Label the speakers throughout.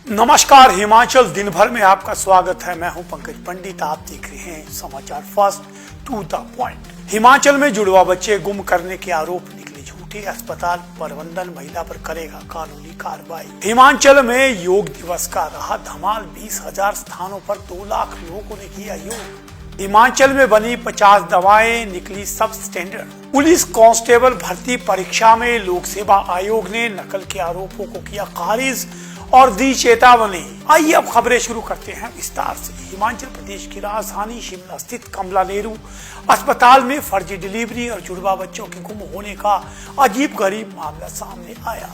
Speaker 1: नमस्कार, हिमाचल दिन भर में आपका स्वागत है। मैं हूं पंकज पंडित। आप देख रहे हैं समाचार fast to the point. Himachal में जुड़वा बच्चे गुम करने के आरोप निकले झूठे। अस्पताल प्रबंधन महिला पर करेगा कानूनी कार्रवाई। हिमाचल में योग दिवस का रहा धमाल। 20,000 स्थानों पर 2 लाख लोगों ने किया योग। हिमाचल में बनी 50 दवाएं निकली सब स्टैंडर्ड। पुलिस कांस्टेबल भर्ती परीक्षा में लोक सेवा आयोग ने नकल के आरोपों को किया खारिज और दी चेतावनी। आइए अब खबरें शुरू करते हैं विस्तार से। हिमाचल प्रदेश की राजधानी शिमला स्थित कमला नेहरू अस्पताल में फर्जी डिलीवरी और जुड़वा बच्चों के गुम होने का अजीब गरीब मामला सामने आया।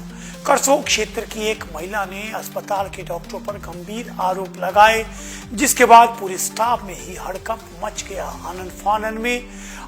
Speaker 1: करसोग क्षेत्र की एक महिला ने अस्पताल के डॉक्टरों पर गंभीर आरोप लगाए, जिसके बाद पूरे स्टाफ में ही हड़कंप मच गया। आनन फानन में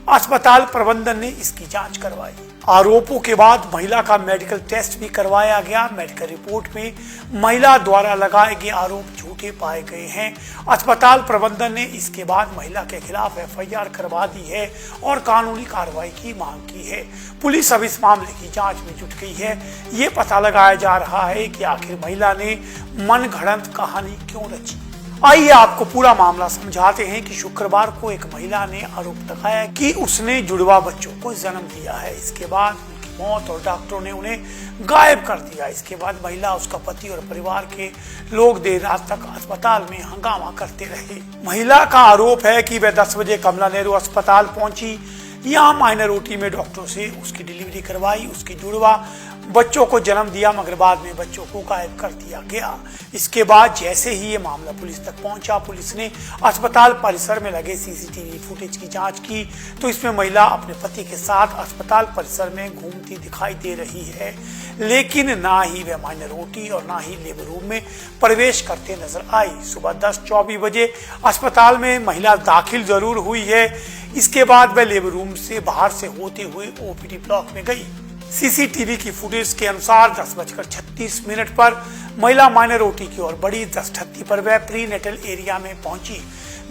Speaker 1: अस्पताल प्रबंधन ने इसकी जांच करवाई। आरोपों के बाद महिला का मेडिकल टेस्ट भी करवाया गया। मेडिकल रिपोर्ट में महिला द्वारा लगाए गए आरोप झूठे पाए गए हैं। अस्पताल प्रबंधन ने इसके बाद महिला के खिलाफ एफआईआर करवा दी है और कानूनी कार्रवाई की मांग की है। पुलिस अब इस मामले की जांच में जुट गई है। ये पता लगाया जा रहा है कि आखिर महिला ने मनगढ़ंत कहानी क्यों रची। आइए आपको पूरा मामला समझाते हैं कि शुक्रवार को एक महिला ने आरोप लगाया कि उसने जुड़वा बच्चों को जन्म दिया है। इसके बाद उनकी मौत और डॉक्टरों ने उन्हें गायब कर दिया। इसके बाद महिला, उसका पति और परिवार के लोग देर रात तक अस्पताल में हंगामा करते रहे। महिला का आरोप है कि वह 10 बजे कमला नेहरू अस्पताल पहुंची। यहाँ माइनर ओटी में डॉक्टरों से उसकी डिलीवरी करवाई, उसके जुड़वा बच्चों को जन्म दिया, मगर बाद में बच्चों को गायब कर दिया गया। इसके बाद जैसे ही ये मामला पुलिस तक पहुंचा, पुलिस ने अस्पताल परिसर में लगे सीसीटीवी फुटेज की जांच की तो इसमें महिला अपने पति के साथ अस्पताल परिसर में घूमती दिखाई दे रही है, लेकिन ना ही वह माइनर ओटी और ना ही लेबर रूम में प्रवेश करते नजर आई। सुबह 10:24 बजे अस्पताल में महिला दाखिल जरूर हुई है। इसके बाद वह लेबर रूम से बाहर से होते हुए ओपीडी ब्लॉक में गई। सीसीटीवी की फुटेज के अनुसार 10:36 पर महिला माइनर ओटी की ओर बढ़ी। 10:38 पर वह प्री नेटल एरिया में पहुंची।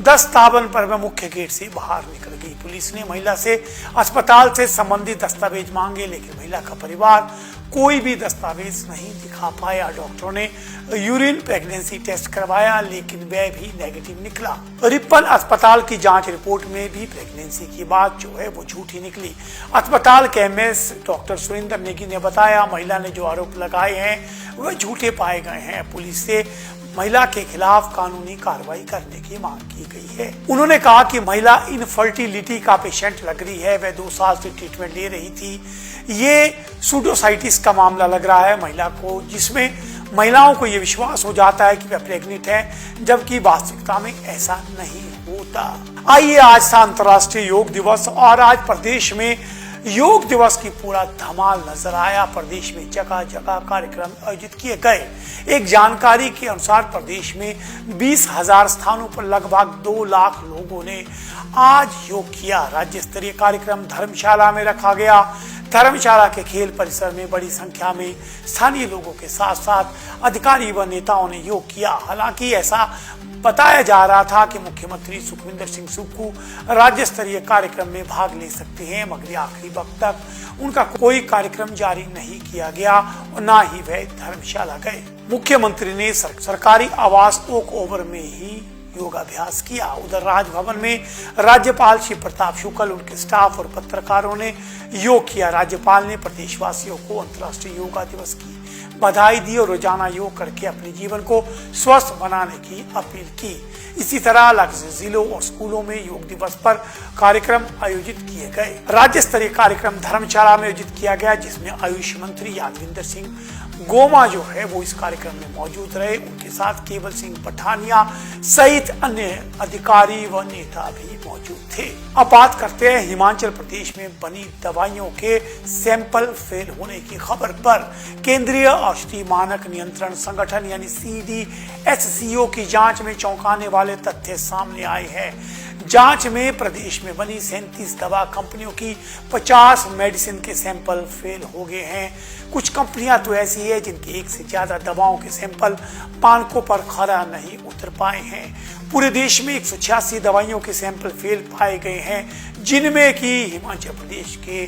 Speaker 1: 10:52 पर वह मुख्य गेट से बाहर निकल गई। पुलिस ने महिला से अस्पताल से संबंधित दस्तावेज मांगे, लेकिन महिला का परिवार कोई भी दस्तावेज नहीं दिखा पाया। डॉक्टरों ने यूरिन प्रेगनेंसी टेस्ट करवाया, लेकिन वह भी नेगेटिव निकला। रिपन अस्पताल की जांच रिपोर्ट में भी प्रेगनेंसी की बात जो है वो झूठी निकली। अस्पताल के एमएस डॉक्टर सुरेंद्र नेगी ने बताया, महिला ने जो आरोप लगाए हैं वह झूठे पाए गए हैं। पुलिस से महिला के खिलाफ कानूनी कार्रवाई करने की मांग की गई है। उन्होंने कहा कि महिला इनफर्टिलिटी का पेशेंट लग रही है। वह 2 साल से ट्रीटमेंट ले रही थी। ये सूडोसाइटिस का मामला लग रहा है महिला को, जिसमें महिलाओं को ये विश्वास हो जाता है कि वह प्रेग्नेंट है, जबकि वास्तविकता में ऐसा नहीं होता। आइए, आज था अंतर्राष्ट्रीय योग दिवस और आज प्रदेश में योग दिवस की पूरा धमाल नजर आया। प्रदेश में जगह जगह कार्यक्रम आयोजित किए गए। एक जानकारी के अनुसार प्रदेश में 20,000 स्थानों पर लगभग 2 लाख लोगों ने आज योग किया। राज्य स्तरीय कार्यक्रम धर्मशाला में रखा गया। धर्मशाला के खेल परिसर में बड़ी संख्या में स्थानीय लोगों के साथ साथ अधिकारी व नेताओं ने योग किया। हालांकि ऐसा बताया जा रहा था कि मुख्यमंत्री सुखविंदर सिंह सुक्खू राज्य स्तरीय कार्यक्रम में भाग ले सकते हैं, मगर आखिरी वक्त तक उनका कोई कार्यक्रम जारी नहीं किया गया और ना ही वह धर्मशाला गए। मुख्यमंत्री ने सरकारी आवास ओक ओवर में ही योगाभ्यास किया। उधर राजभवन में राज्यपाल श्री प्रताप शुक्ल, उनके स्टाफ और पत्रकारों ने योग किया। राज्यपाल ने प्रदेशवासियों को अंतर्राष्ट्रीय योगा दिवस की बधाई दी और रोजाना योग करके अपने जीवन को स्वस्थ बनाने की अपील की। इसी तरह अलग जिलों और स्कूलों में योग दिवस पर कार्यक्रम आयोजित किए गए। राज्य स्तरीय कार्यक्रम धर्मशाला में आयोजित किया गया, जिसमें आयुष मंत्री यादविंदर सिंह गोमा जो है वो इस कार्यक्रम में मौजूद रहे। उनके साथ केवल सिंह पठानिया सहित अन्य अधिकारी व नेता भी मौजूद थे। अब बात करते हैं हिमाचल प्रदेश में बनी दवाइयों के सैंपल फेल होने की खबर पर। केंद्रीय औषधि मानक नियंत्रण संगठन यानी CDSCO की जांच में चौंकाने वाले तथ्य सामने आए हैं। जांच में प्रदेश में बनी 37 दवा कंपनियों की 50 मेडिसिन के सैंपल फेल हो गए हैं। कुछ कंपनियां तो ऐसी है जिनकी 1 से ज्यादा दवाओं के सैंपल मानकों पर खरा नहीं उतर पाए हैं। पूरे देश में 186 दवाइयों के सैंपल फेल पाए गए हैं, जिनमें कि हिमाचल प्रदेश के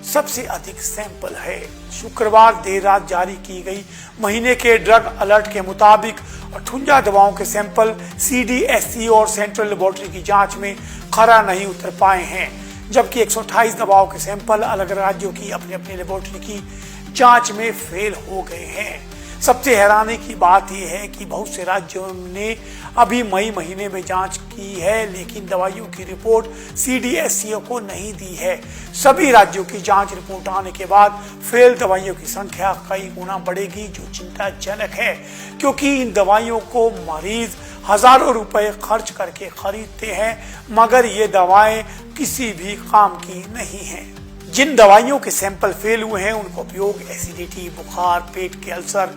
Speaker 1: सबसे अधिक सैंपल है। शुक्रवार देर रात जारी की गई महीने के ड्रग अलर्ट के मुताबिक 58 दवाओं के सैंपल CDSC और सेंट्रल लेबोरेटरी की जांच में खरा नहीं उतर पाए हैं, जबकि 128 दवाओं के सैंपल अलग राज्यों की अपनी अपनी लेबोरेटरी की जांच में फेल हो गए हैं। सबसे हैरानी की बात यह है कि बहुत से राज्यों ने अभी मई महीने में जांच की है, लेकिन दवाइयों की रिपोर्ट CDSC को नहीं दी है। सभी राज्यों की जांच रिपोर्ट आने के बाद फेल दवाइयों की संख्या कई गुना बढ़ेगी, जो चिंताजनक है, क्योंकि इन दवाइयों को मरीज हजारों रुपए खर्च करके खरीदते हैं, मगर ये दवाएं किसी भी काम की नहीं हैं। जिन दवाइयों के सैंपल फेल हुए हैं उनका उपयोग एसिडिटी, बुखार, पेट के अल्सर,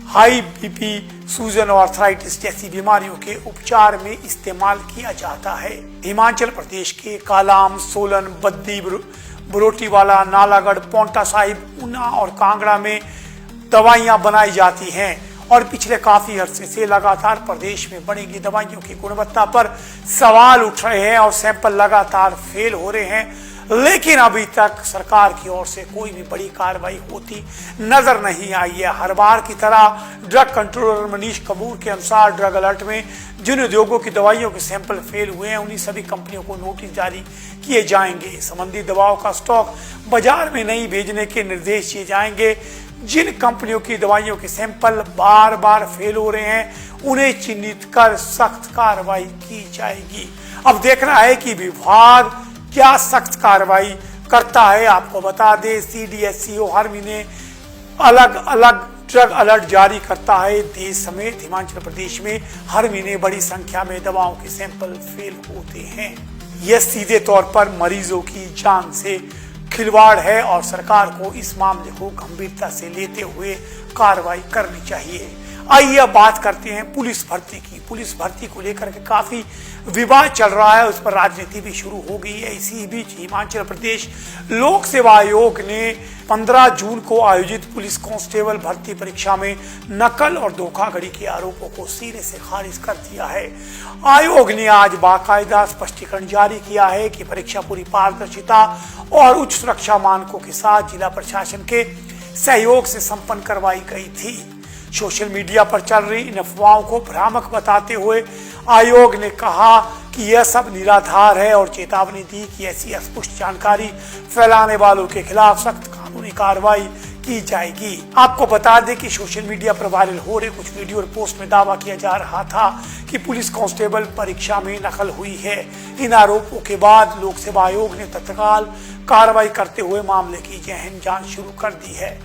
Speaker 1: हाई BP, सूजन और आर्थराइटिस जैसी बीमारियों के उपचार में इस्तेमाल किया जाता है। हिमाचल प्रदेश के कालाम, सोलन, बद्दी, बरोटीवाला, नालागढ़, पांवटा साहिब, ऊना और कांगड़ा में दवाइयां बनाई जाती हैं और पिछले काफी अरसे से लगातार प्रदेश में बनेगी दवाइयों की गुणवत्ता पर सवाल उठ रहे हैं और सैंपल लगातार फेल हो रहे हैं, लेकिन अभी तक सरकार की ओर से कोई भी बड़ी कार्रवाई होती नजर नहीं आई है। हर बार की तरह ड्रग कंट्रोलर मनीष कपूर के अनुसार ड्रग अलर्ट में जिन उद्योगों की दवाइयों के सैंपल फेल हुए हैं उन्हीं सभी कंपनियों को नोटिस जारी किए जाएंगे। संबंधित दवाओं का स्टॉक बाजार में नहीं भेजने के निर्देश दिए जाएंगे। जिन कंपनियों की दवाइयों के सैंपल बार बार फेल हो रहे हैं उन्हें चिन्हित कर सख्त कार्रवाई की जाएगी। अब देखना है कि विभाग क्या सख्त कार्रवाई करता है। आपको बता दें, CDSC हर महीने अलग अलग ड्रग अलर्ट जारी करता है। देश समेत हिमाचल प्रदेश में हर महीने बड़ी संख्या में दवाओं के सैंपल फेल होते हैं। यह सीधे तौर पर मरीजों की जान से खिलवाड़ है और सरकार को इस मामले को गंभीरता से लेते हुए कार्रवाई करनी चाहिए। आइए अब बात करते हैं पुलिस भर्ती की। पुलिस भर्ती को लेकर के काफी विवाद चल रहा है, उस पर राजनीति भी शुरू हो गई है। इसी बीच हिमाचल प्रदेश लोक सेवा आयोग ने 15 जून को आयोजित पुलिस कांस्टेबल भर्ती परीक्षा में नकल और धोखाधड़ी के आरोपों को सिरे से खारिज कर दिया है। आयोग ने आज बाकायदा स्पष्टीकरण जारी किया है कि परीक्षा पूरी पारदर्शिता और उच्च सुरक्षा मानकों के साथ जिला प्रशासन के सहयोग से संपन्न करवाई गई थी। सोशल मीडिया पर चल रही इन अफवाहों को भ्रामक बताते हुए आयोग ने कहा कि यह सब निराधार है और चेतावनी दी कि ऐसी अस्पष्ट जानकारी फैलाने वालों के खिलाफ सख्त कानूनी कार्रवाई की जाएगी। आपको बता दें कि सोशल मीडिया पर वायरल हो रहे कुछ वीडियो और पोस्ट में दावा किया जा रहा था कि पुलिस कांस्टेबल परीक्षा में नकल हुई है। इन आरोपों के बाद लोक सेवा आयोग ने तत्काल कार्रवाई करते हुए मामले की गहन जांच शुरू कर दी है।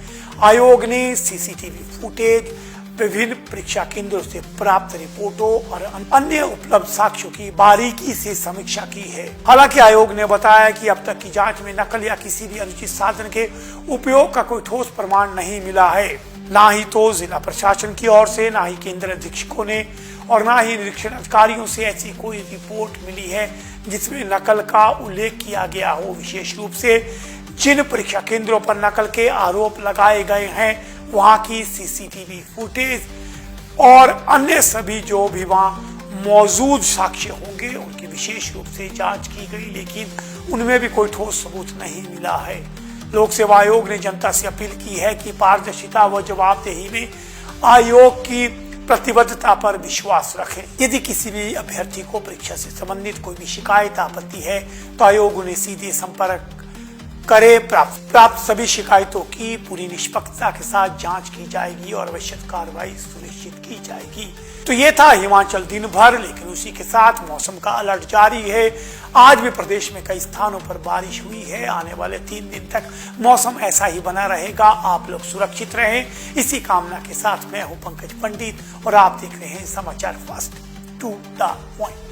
Speaker 1: आयोग ने CCTV फुटेज, विभिन्न परीक्षा केंद्रों से प्राप्त रिपोर्टों और अन्य उपलब्ध साक्ष्यों की बारीकी से समीक्षा की है। हालांकि आयोग ने बताया कि अब तक की जांच में नकल या किसी भी अनुचित साधन के उपयोग का कोई ठोस प्रमाण नहीं मिला है। ना ही तो जिला प्रशासन की ओर से, ना ही केंद्र अधीक्षकों ने और ना ही निरीक्षण अधिकारियों से ऐसी कोई रिपोर्ट मिली है जिसमें नकल का उल्लेख किया गया हो। विशेष रूप से जिन परीक्षा केंद्रों पर नकल के आरोप लगाए गए हैं वहां की CCTV फुटेज और अन्य सभी जो भी वहां मौजूद साक्ष्य होंगे उनकी विशेष रूप से जांच की गई, लेकिन उनमें भी कोई ठोस सबूत नहीं मिला है। लोक सेवा आयोग ने जनता से अपील की है कि पारदर्शिता व जवाबदेही में आयोग की प्रतिबद्धता पर विश्वास रखें। यदि किसी भी अभ्यर्थी को परीक्षा से संबंधित कोई भी शिकायत आपत्ति है तो आयोग उन्हें सीधे संपर्क करे। प्राप्त सभी शिकायतों की पूरी निष्पक्षता के साथ जांच की जाएगी और आवश्यक कार्रवाई सुनिश्चित की जाएगी। तो ये था हिमाचल दिन भर, लेकिन उसी के साथ मौसम का अलर्ट जारी है। आज भी प्रदेश में कई स्थानों पर बारिश हुई है। आने वाले 3 दिन तक मौसम ऐसा ही बना रहेगा। आप लोग सुरक्षित रहें, इसी कामना के साथ मैं हूं पंकज पंडित और आप देख रहे हैं समाचार फास्ट टू द पॉइंट।